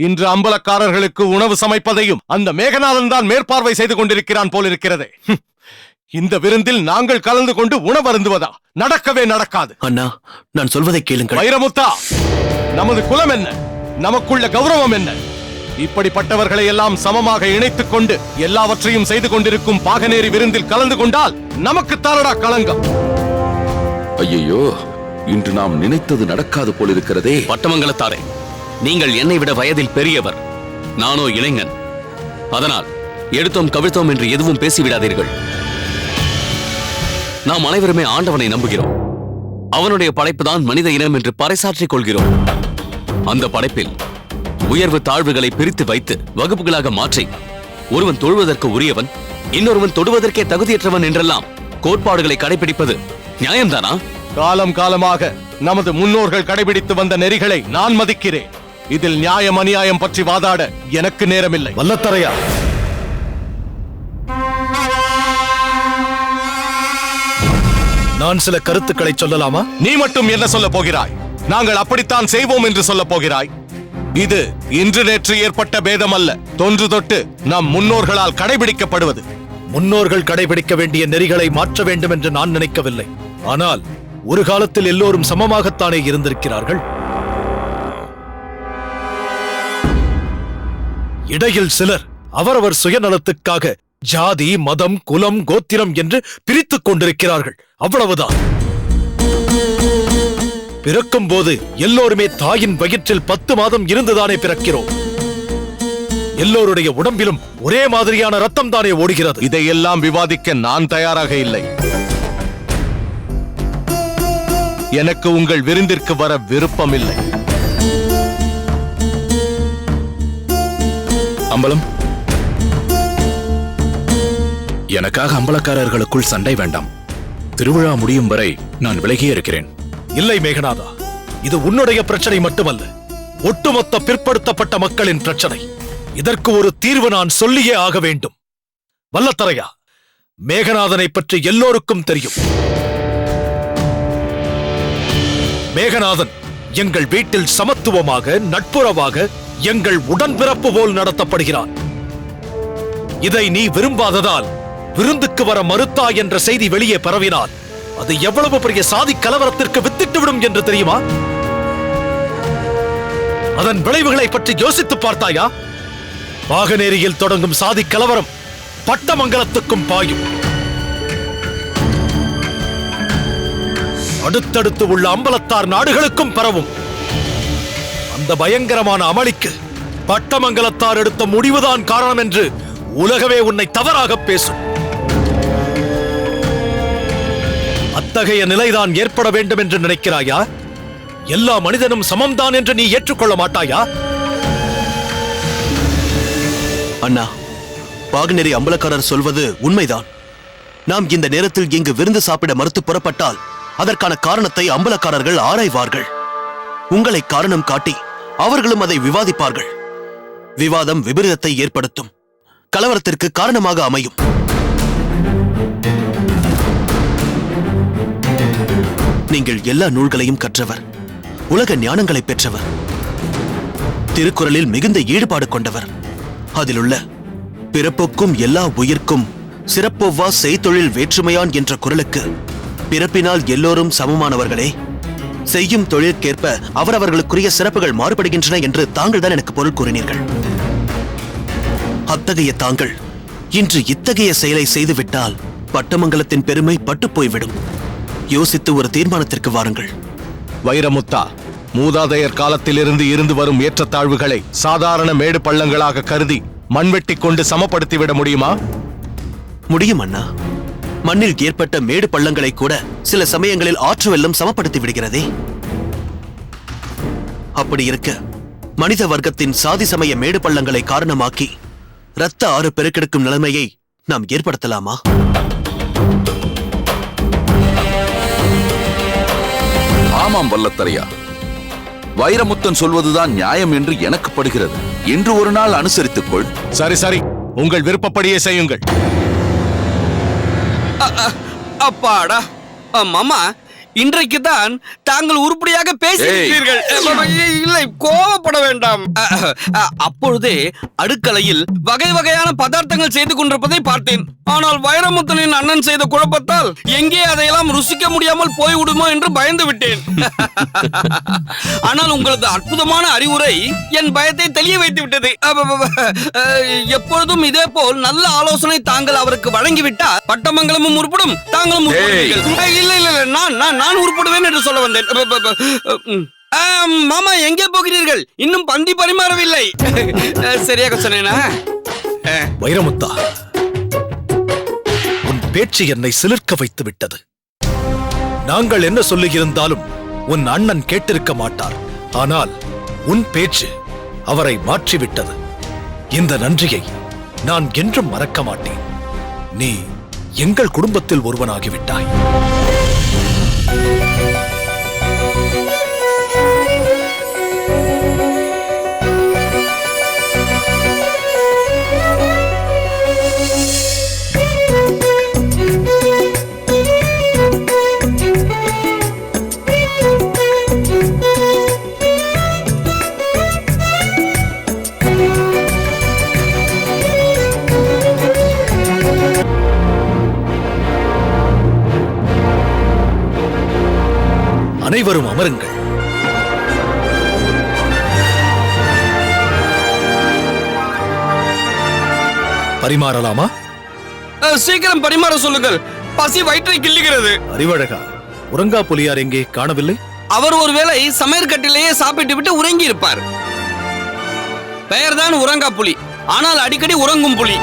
இன்று அம்பலக்காரர்களுக்கு உணவு சமைப்பதையும் அந்த மேகநாதன் தான் மேற்பார்வை செய்து கொண்டிருக்கிறான் போலிருக்கிறது. இந்த விருந்தில் நாங்கள் கலந்து கொண்டு உணவருந்துவதா? நடக்கவே நடக்காது. அண்ணா, நான் சொல்வதை கேளுங்கள். வைரமுத்தா, நமது குலம் என்ன, நமக்குள்ள கௌரவம் என்ன? இப்படிப்பட்டவர்களை எல்லாம் சமமாக இணைத்துக் கொண்டு எல்லாவற்றையும் செய்து கொண்டிருக்கும் பாகனேரி விருந்தில் கலந்து கொண்டால் நமக்கு தாரடா களங்கம். ஐயோ, இன்று நாம் நினைத்தது நடக்காது போலிருக்கிறதே. பட்டமங்கலத்தாரே, நீங்கள் என்னை விட வயதில் பெரியவர், நானோ இளைஞன். அதனால் எடுத்தோம் கவிழ்த்தோம் என்று எதுவும் பேசிவிடாதீர்கள். நாம் அனைவருமே ஆண்டவனை நம்புகிறோம். அவனுடைய படைப்புதான் மனித இனம் என்று பறைசாற்றிக் கொள்கிறோம். அந்த படைப்பில் உயர்வு தாழ்வுகளை பிரித்து வைத்து வகுப்புகளாக மாற்றி ஒருவன் தொழுவதற்கு உரியவன், இன்னொருவன் தொடுவதற்கே தகுதியற்றவன் என்றெல்லாம் கோட்பாடுகளை கடைபிடிப்பது நியாயம்தானா? காலம் காலமாக நமது முன்னோர்கள் கடைபிடித்து வந்த நெறிகளை நான் மதிக்கிறேன். இதில் நியாயம் அநியாயம் பற்றி வாதாட எனக்கு நேரமில்லை. வல்லத்தரையா, நான் சில கருத்துக்களை சொல்லலாமா? நீ மட்டும் என்ன சொல்ல போகிறாய்? நாங்கள் அப்படித்தான் செய்வோம் என்று சொல்ல போகிறாய்? இது இன்று நேற்று ஏற்பட்ட பேதம் அல்ல, தொன்று தொட்டு நம் முன்னோர்களால் கடைபிடிக்கப்படுவது. முன்னோர்கள் கடைபிடிக்க வேண்டிய நெறிகளை மாற்ற வேண்டும் என்று நான் நினைக்கவில்லை. ஆனால் ஒரு காலத்தில் எல்லோரும் சமமாகத்தானே இருந்திருக்கிறார்கள். இடையில் சிலர் அவரவர் சுயநலத்துக்காக ஜாதி, மதம், குலம், கோத்திரம் என்று பிரித்துக் கொண்டிருக்கிறார்கள். அவ்வளவுதான். பிறக்கும் போது எல்லோருமே தாயின் வயிற்றில் 10 மாதம் இருந்துதானே பிறக்கிறோம். எல்லோருடைய உடம்பிலும் ஒரே மாதிரியான ரத்தம் தானே ஓடுகிறது. இதையெல்லாம் விவாதிக்க நான் தயாராக இல்லை. எனக்கு உங்கள் விருந்திற்கு வர விருப்பம் இல்லை. அம்பலம், எனக்காக அம்பலக்காரர்களுக்குள் சண்டை வேண்டாம். திருவிழா முடியும் வரை நான் விலகியே இருக்கிறேன். இல்லை மேகநாதா, இது உன்னுடைய பிரச்சனை மட்டுமல்ல, ஒட்டுமொத்த பிற்படுத்தப்பட்ட மக்களின் பிரச்சனை. இதற்கு ஒரு தீர்வு நான் சொல்லியே ஆக வேண்டும். வல்லத்தரையா, மேகநாதனை பற்றி எல்லோருக்கும் தெரியும். மேகநாதன் எங்கள் வீட்டில் சமத்துவமாக, நட்புறவாக, எங்கள் உடன்பிறப்பு போல் நடத்தப்படுகிறான். இதை நீ விரும்பாததால் விருந்துக்கு வர மறுத்தா என்ற செய்தி வெளியே பரவினால் அது எவ்வளவு பெரிய சாதி கலவரத்திற்கு வித்திட்டுவிடும் என்று தெரியுமா? அதன் விளைவுகளை பற்றி யோசித்து பார்த்தாயா? பாகனேரியில் தொடங்கும் சாதி கலவரம் பட்டமங்கலத்துக்கும் பாயும். அடுத்தடுத்து உள்ள அம்பலத்தார் நாடுகளுக்கும் பரவும். அந்த பயங்கரமான அமளிக்கு பட்டமங்கலத்தார் எடுத்த முடிவுதான் காரணம் என்று உலகமே உன்னை தவறாக பேசும். அத்தகைய நிலைதான் ஏற்பட வேண்டும் என்று நினைக்கிறாயா? எல்லா மனிதனும் சமம்தான் என்று நீ ஏற்றுக்கொள்ள மாட்டாயா? அண்ணா, பாகனேரி அம்பலக்காரர் சொல்வது உண்மைதான். நாம் இந்த நேரத்தில் இங்கு விருந்து சாப்பிட மறுத்து புறப்பட்டால் அதற்கான காரணத்தை அம்பலக்காரர்கள் ஆராய்வார்கள். உங்களை காரணம் காட்டி அவர்களும் அதை விவாதிப்பார்கள். விவாதம் விபரீதத்தை ஏற்படுத்தும், கலவரத்திற்கு காரணமாக அமையும். நீங்கள் எல்லா நூல்களையும் கற்றவர், உலக ஞானங்களை பெற்றவர், திருக்குறளில் மிகுந்த ஈடுபாடு கொண்டவர். அதிலுள்ள பிறப்புக்கும் எல்லா உயிர்க்கும் சிறப்பொவ்வா செய்தொழில் வேற்றுமையான் என்ற குறளுக்கு பிறப்பினால் எல்லோரும் சமமானவர்களே, செய்யும் தொழிற்கேற்ப அவரவர்களுக்குரிய சிறப்புகள் மாறுபடுகின்றன என்று தாங்கள் தான் எனக்கு பொருள் கூறினீர்கள். அத்தகைய தாங்கள் இன்று இத்தகைய செயலை செய்துவிட்டால் பட்டமங்கலத்தின் பெருமை பட்டுப்போய்விடும். யோசித்து ஒரு தீர்மானத்திற்கு வாருங்கள். வைரமுத்தா, மூதாதையர் காலத்திலிருந்து இருந்து வரும் ஏற்றத்தாழ்வுகளை சாதாரண மேடு பள்ளங்களாக கருதி மண்வெட்டி கொண்டு சமப்படுத்திவிட முடியுமா? முடியும் அண்ணா. மண்ணில் ஏற்பட்ட மேடு பள்ளங்களை கூட சில சமயங்களில் ஆற்று வெள்ளம் சமப்படுத்தி விடுகிறதே. அப்படி இருக்க மனித வர்க்கத்தின் சாதி சமய மேடு பள்ளங்களை காரணமாக்கி இரத்த ஆறு பெருக்கெடுக்கும் நிலைமையை நாம் ஏற்படுத்தலாமா? ஆமாம் வல்லத்தரையா, வைரமுத்தன் சொல்வதுதான் நியாயம் என்று எனக்கு படுகிறது. இன்று ஒரு நாள் அனுசரித்துக் கொள். சரி சரி, உங்கள் விருப்பப்படியே செய்யுங்கள். அப்பாடா மாமா, இன்றைக்கு தான் தாங்கள் உருப்படியாக பேசியிருக்கிறீர்கள். இல்லை, கோபப்பட வேண்டாம். அப்பொழுதே அடுக்கலையில் வகை வகையான பதார்த்தங்கள் செய்து கொண்டிருப்பதை பார்த்தேன். ஆனால் வைரமுத்தனின் அண்ணன் செய்த குழப்பத்தால் எங்கே அதையெல்லாம் ருசிக்க முடியாமல் போய்விடுமோ என்று பயந்து விட்டேன். ஆனால் உங்களது அற்புதமான அறிவுரை என் பயத்தை தெளிய வைத்து விட்டது. எப்பொழுதும் இதே போல் நல்ல ஆலோசனை தாங்கள் அவருக்கு வழங்கிவிட்டால் பட்டமங்கலமும் உருப்படும், தாங்களும் உருப்படுவீர்கள். இல்லை இல்லை, நான் உருப்படுவேன் என்று சொல்ல வந்தேன். மாமா, எங்கே போகிறீர்கள்? இன்னும் பந்தி பரிமாறவில்லை. சரியாக சொன்னேனா? வைரமுத்தா, உன் பேச்சு என்னை சிலிர்க்க வைத்து விட்டது. நாங்கள் என்ன சொல்லியிருந்தாலும் உன் அண்ணன் கேட்டிருக்க மாட்டார். ஆனால் உன் பேச்சு அவரை மாற்றிவிட்டது. இந்த நன்றியை நான் என்றும் மறக்க மாட்டேன். நீ எங்கள் குடும்பத்தில் ஒருவனாகிவிட்டாய். அனைவரும் அமருங்கள். பரிமாறலாமா? சீக்கிரம் பரிமாற சொல்லுங்கள். பசி வயிற்றை கிள்ளுகிறது. அறிவழகா, உறங்கா புலியார் எங்கே காணவில்லை? அவர் ஒருவேளை சமையற்கட்டிலேயே சாப்பிட்டு விட்டு உறங்கி இருப்பார். பெயர்தான் உறங்கா புலி, ஆனால் அடிக்கடி உறங்கும் புலி.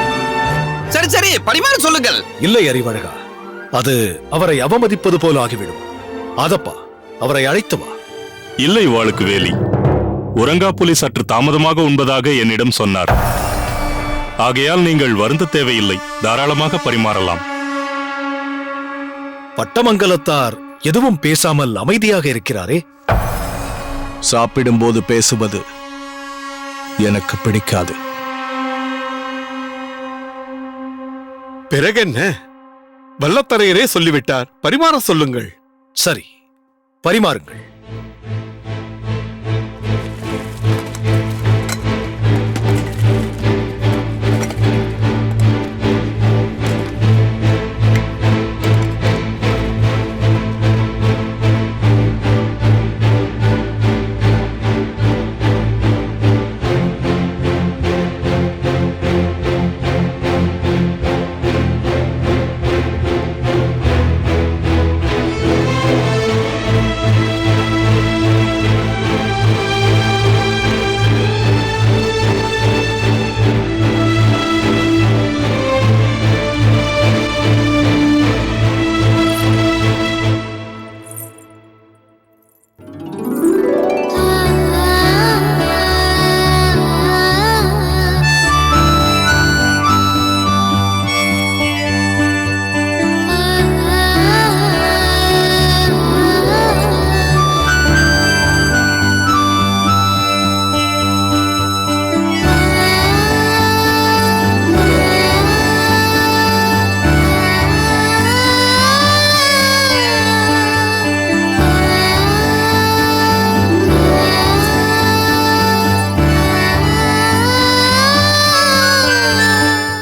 சரி சரி, பரிமாற சொல்லுங்கள். இல்லை அறிவழகா, அது அவரை அவமதிப்பது போல் ஆகிவிடும். அதப்பா, அவரை அழைத்து வா. இல்லை வாளுக்கு வேலி, உறங்காப்புலி சற்று தாமதமாக உண்பதாக என்னிடம் சொன்னார். ஆகையால் நீங்கள் வருந்த தேவையில்லை, தாராளமாக பரிமாறலாம். பட்டமங்கலத்தார் எதுவும் பேசாமல் அமைதியாக இருக்கிறாரே. சாப்பிடும்போது பேசுவது எனக்கு பிடிக்காது. பிறகென்ன, வல்லத்தரையரே சொல்லிவிட்டார், பரிமாற சொல்லுங்கள். சரி, பரிமாறுங்கள்.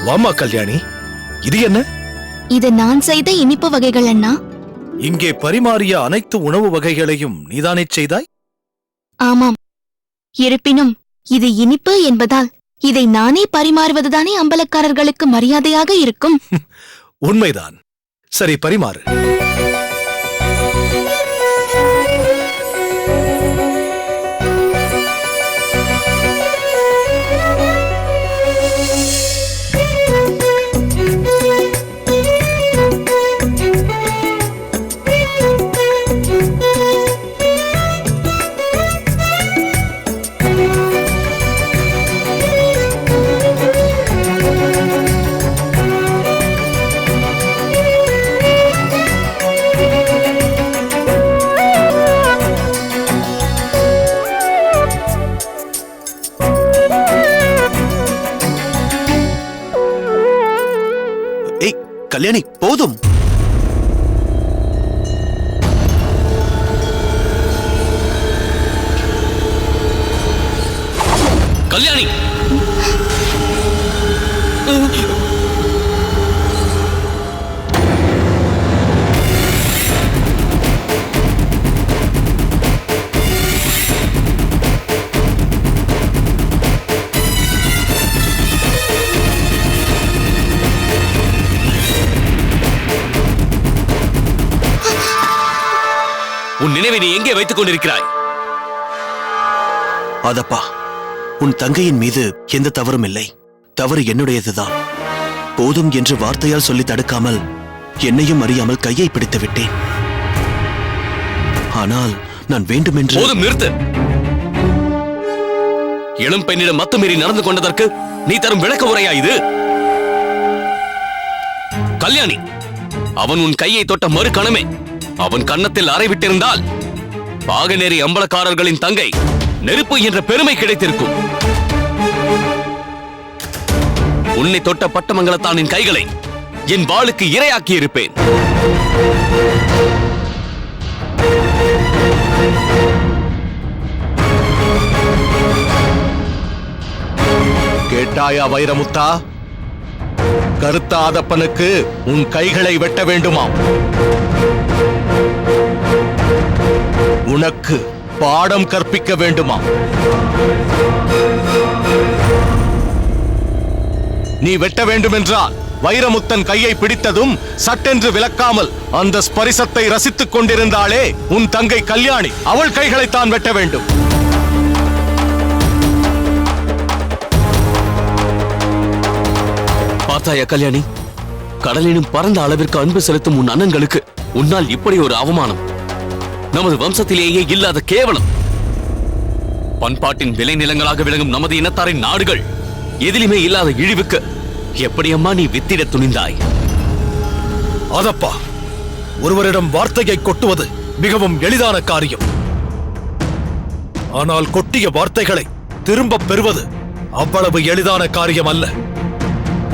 வாமா கல்யாணி, இது என்ன? இது நான் செய்த இனிப்பு வகைகள் அண்ணா. இங்கே பரிமாறிய அனைத்து உணவு வகைகளையும் நீதானே செய்தாய்? ஆமாம். இருப்பினும் இது இனிப்பு என்பதால் இதை நானே பரிமாறுவதுதானே அம்பலக்காரர்களுக்கு மரியாதையாக இருக்கும். உண்மைதான். சரி, பரிமாறு. கல்யாணி, போதும். கல்யாணி, உன் நினைவை நீ எங்கே வைத்துக் கொண்டிருக்கிறாய்? அதப்பா, உன் தங்கையின் மீது எந்த தவறும் இல்லை. தவறு என்னுடையதுதான். போதும் என்று வார்த்தையால் சொல்லி தடுக்காமல் என்னையும் அறியாமல் கையை பிடித்து விட்டேன். ஆனால் நான் வேண்டுமென்று... போதும், நிறுத்து. இளம் பெண்ணிடம் மத்துமீறி நடந்து கொண்டதற்கு நீ தரும் விளக்க உரையா இது? கல்யாணி, அவன் உன் கையை தொட்ட மறு கணமே அவன் கன்னத்தில் அறை விட்டிருந்தால் பாகநேரி அம்பலக்காரர்களின் தங்கை நெருப்பு என்ற பெருமை கிடைத்திருக்கும். உன்னை தொட்ட பட்டமங்கலத்தானின் கைகளை என் வாளுக்கு இரையாக்கி இருப்பேன். கேட்டாயா வைரமுத்தா? கருத்த ஆதப்பனுக்கு உன் கைகளை வெட்ட வேண்டுமாம். உனக்கு பாடம் கற்பிக்க வேண்டுமாம். நீ வெட்ட வேண்டுமென்றால் வைரமுத்தன் கையை பிடித்ததும் சட்டென்று விலக்காமல் அந்த ஸ்பரிசத்தை ரசித்துக் கொண்டிருந்தாளே உன் தங்கை கல்யாணி, அவள் கைகளைத்தான் வெட்ட வேண்டும். பார்த்தாயா கல்யாணி, கடலினும் பரந்த அளவிற்கு அன்பு செலுத்தும் உன் அண்ணன்களுக்கு உன்னால் இப்படி ஒரு அவமானம், நமது வம்சத்திலேயே இல்லாத கேவலம். பண்பாட்டின் விளைநிலங்களாக விளங்கும் நமது இனத்தாரின் நாடுகள் எதிலுமே இல்லாத இழிவுக்கு எப்படியம்மா நீ வித்திட துணிந்தாய்? அதப்பா, ஒருவரிடம் வார்த்தையை கொட்டுவது மிகவும் எளிதான காரியம். ஆனால் கொட்டிய வார்த்தைகளை திரும்பப் பெறுவது அவ்வளவு எளிதான காரியம் அல்ல.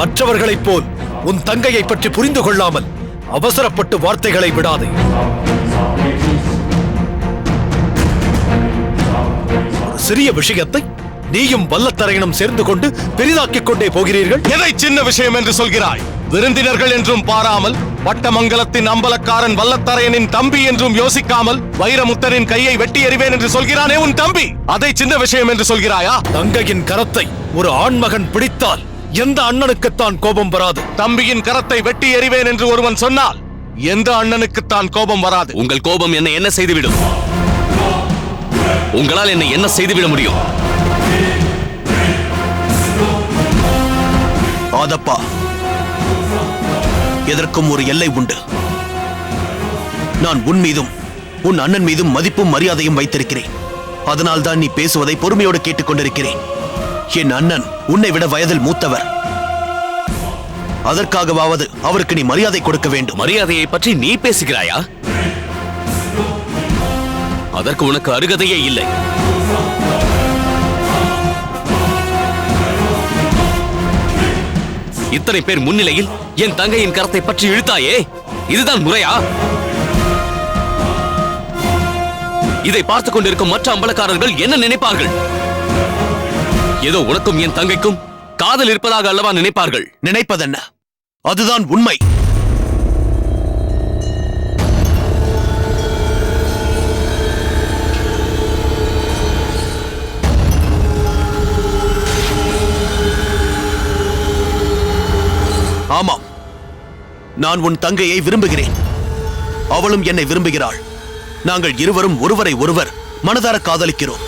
மற்றவர்களைப் போல் உன் தங்கையை பற்றி புரிந்து கொள்ளாமல் அவசரப்பட்டு வார்த்தைகளை விடாதே. ஒரு சிறிய விஷயத்தை நீயும் வல்லத்தரையனும் சேர்ந்து கொண்டு பெரிதாக்கிக் கொண்டே போகிறீர்கள். எதை சின்ன விஷயம் என்று சொல்கிறாய்? விருந்தினர்கள் என்றும் பாராமல், வட்டமங்கலத்தின் அம்பலக்காரன் வல்லத்தரையனின் தம்பி என்றும் யோசிக்காமல் வைரமுத்தனின் கையை வெட்டி எறிவேன் என்று சொல்கிறானே உன் தம்பி, அதை சின்ன விஷயம் என்று சொல்கிறாயா? தங்கையின் கரத்தை ஒரு ஆண்மகன் பிடித்தால் எந்த அண்ணனுக்குத்தான் கோபம் வராது? தம்பியின் கரத்தை வெட்டி எறிவேன் என்று ஒருவன் சொன்னால் எந்த அண்ணனுக்குத்தான் கோபம் வராது? உங்கள் கோபம் என்னை என்ன செய்துவிடும்? உங்களால் என்னை என்ன செய்துவிட முடியும்? ஆதப்பா, எதற்கும் ஒரு எல்லை உண்டு. நான் உன் மீதும் உன் அண்ணன் மீதும் மதிப்பும் மரியாதையும் வைத்திருக்கிறேன். அதனால்தான் நீ பேசுவதை பொறுமையோடு கேட்டுக் கொண்டிருக்கிறேன். என் அண்ணன் உன்னை விட வயதில் மூத்தவர். அதற்காகவாவது அவருக்கு நீ மரியாதை கொடுக்க வேண்டும். மரியாதையை பற்றி நீ பேசுகிறாயா? அதற்கு உனக்கு அருகதையே இல்லை. இத்தனை பேர் முன்னிலையில் என் தங்கையின் கரத்தை பற்றி இழுத்தாயே, இதுதான் முறையா? இதை பார்த்துக் கொண்டிருக்கும் மற்ற அம்பலக்காரர்கள் என்ன நினைப்பார்கள்? ஏதோ உனக்கும் என் தங்கைக்கும் காதல் இருப்பதாக அல்லவா நினைப்பார்கள்? நினைப்பதென்ன, அதுதான் உண்மை. ஆமாம், நான் உன் தங்கையை விரும்புகிறேன். அவளும் என்னை விரும்புகிறாள். நாங்கள் இருவரும் ஒருவரை ஒருவர் மனதார காதலிக்கிறோம்.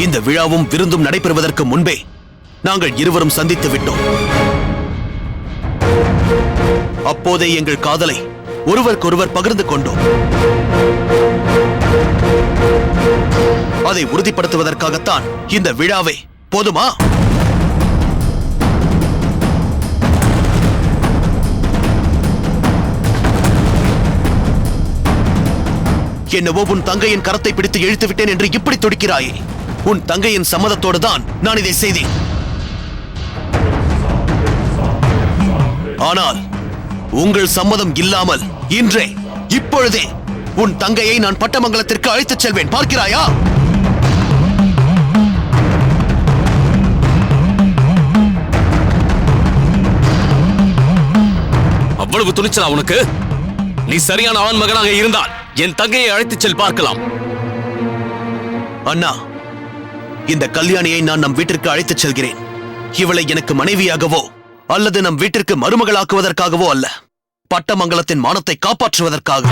இந்த விழாவும் விருந்தும் நடைபெறுவதற்கு முன்பே நாங்கள் இருவரும் சந்தித்து விட்டோம். அப்போதே எங்கள் காதலை ஒருவருக்கொருவர் பகிர்ந்து கொண்டோம். அதை உறுதிப்படுத்துவதற்காகத்தான் இந்த விழாவே. போதுமா? என்னவோ உன் தங்கையின் கரத்தை பிடித்து இழுத்து விட்டேன் என்று இப்படி துடிக்கிறாயே. உன் தங்கையின் சம்மதத்தோடு தான் நான் இதை செய்தேன். ஆனால் உங்கள் சம்மதம் இல்லாமல் இன்றே இப்பொழுதே உன் தங்கையை நான் பட்டமங்கலத்திற்கு அழைத்துச் செல்வேன், பார்க்கிறாயா? அவ்வளவு துணிச்சலா உனக்கு? நீ சரியான ஆண் மகனாக இருந்தால் என் தங்கையை அழைத்துச் செல், பார்க்கலாம். அண்ணா, இந்த கல்யாணியை நான் நம் வீட்டிற்கு அழைத்துச் செல்கிறேன். இவளை எனக்கு மனைவியாகவோ அல்லது நம் வீட்டிற்கு மருமகளாக்குவதற்காகவோ அல்ல, பட்டமங்கலத்தின் மானத்தை காப்பாற்றுவதற்காக.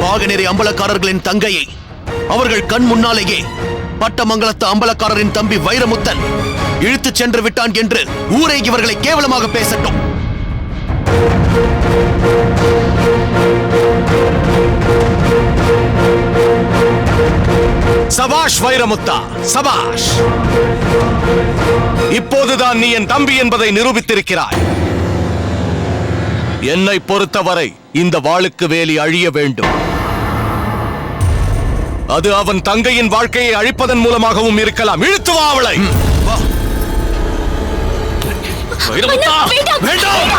பாகநேரி அம்பலக்காரர்களின் தங்கையை அவர்கள் கண் முன்னாலேயே பட்டமங்கலத்து அம்பலக்காரரின் தம்பி வைரமுத்தன் இழுத்துச் சென்று விட்டான் என்று ஊரே இவர்களை கேவலமாக பேசட்டும். சபாஷ் வைரமுத்தா, சபாஷ்! இப்போதுதான் நீ என் தம்பி என்பதை நிரூபித்திருக்கிறாய். என்னை பொறுத்தவரை இந்த வாளுக்கு வேலி அழிய வேண்டும். அது அவன் தங்கையின் வாழ்க்கையை அழிப்பதன் மூலமாகவும் இருக்கலாம். இழுத்து வா அவளை. வைரமுத்தா, வேண்டாம்!